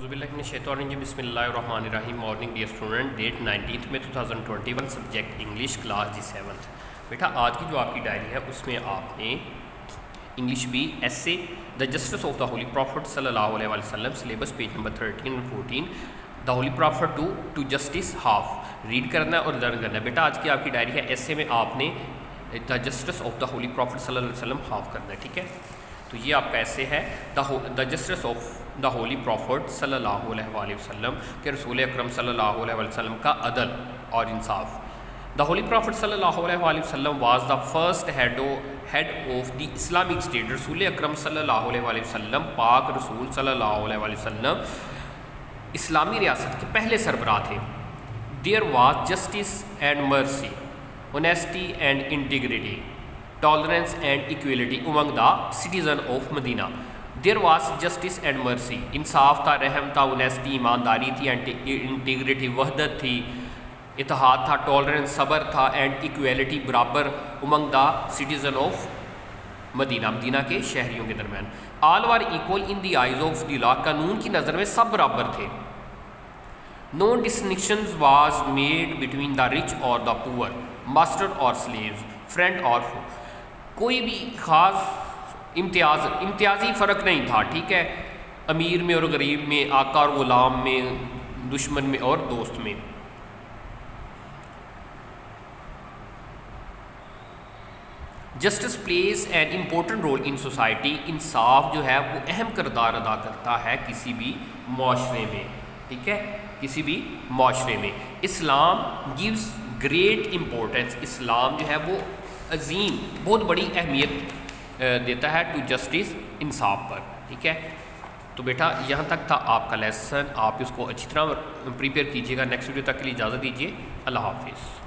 अऊज़ुबिल्लाहि बसम morning dear student, date 19 में 2021, subject English, class G7। बेटा आज की जो आपकी डायरी है उसमें आपने English B essay the justice of the holy prophet सल्लल्लाहु अलैहि वसल्लम, सिलेबस पेज नंबर 13 और 14, the holy prophet to justice half read करना है और लर्न करना है। बेटा आज की आपकी डायरी है, ऐसे में आपने the justice of the holy prophet सल्लल्लाहु अलैहि वसल्लम हाफ करना है, ठीक है। तो ये आपका ऐसे है the justice of the holy prophet सल्लल्लाहु अलैहि वसल्लम के रसूल अकरम सल्लल्लाहु अलैहि वसल्लम का अदल और इंसाफ। द होली प्रॉफिट सल्लल्लाहु अलैहि वसल्लम was the first head of the Islamic state. रसूल अकरम सल्लल्लाहु अलैहि वसल्लम, पाक रसूल सल्लल्लाहु अलैहि वसल्लम इस्लामी रियासत के पहले सरबराह थे। There was justice and mercy, honesty and integrity, tolerance and equality among the citizen of Medina. There was justice and mercy, इंसाफ था, रहम था, ऑनेस्टी ईमानदारी थी, इंटीग्रिटी वहदत थी, इत्तेहाद था, टॉलरेंस सब्र था, एंड इक्वलिटी बराबर among the citizen of Medina, Medina के शहरियों के दरमियान। All were equal in the eyes of the law, कानून की नज़र में सब बराबर थे। No distinctions was made between the rich और द पुअर, मास्टर और स्लेव्स, फ्रेंड और फो। कोई भी ख़ास इम्तियाजी फ़र्क नहीं था, ठीक है, अमीर में और गरीब में, आका और ग़ुलाम में, दुश्मन में और दोस्त में। Justice plays an important role in society, इंसाफ जो है वो अहम किरदार अदा करता है किसी भी माशरे में, ठीक है, किसी भी माशरे में। इस्लाम गिव्स ग्रेट इम्पोर्टेंस, इस्लाम जो है वो अजीम बहुत बड़ी अहमियत देता है टू जस्टिस, इंसाफ पर, ठीक है। तो बेटा यहाँ तक था आपका लेसन, आप इसको अच्छी तरह प्रिपेयर कीजिएगा। नेक्स्ट वीडियो तक के लिए इजाज़त दीजिए। अल्लाह हाफिज़।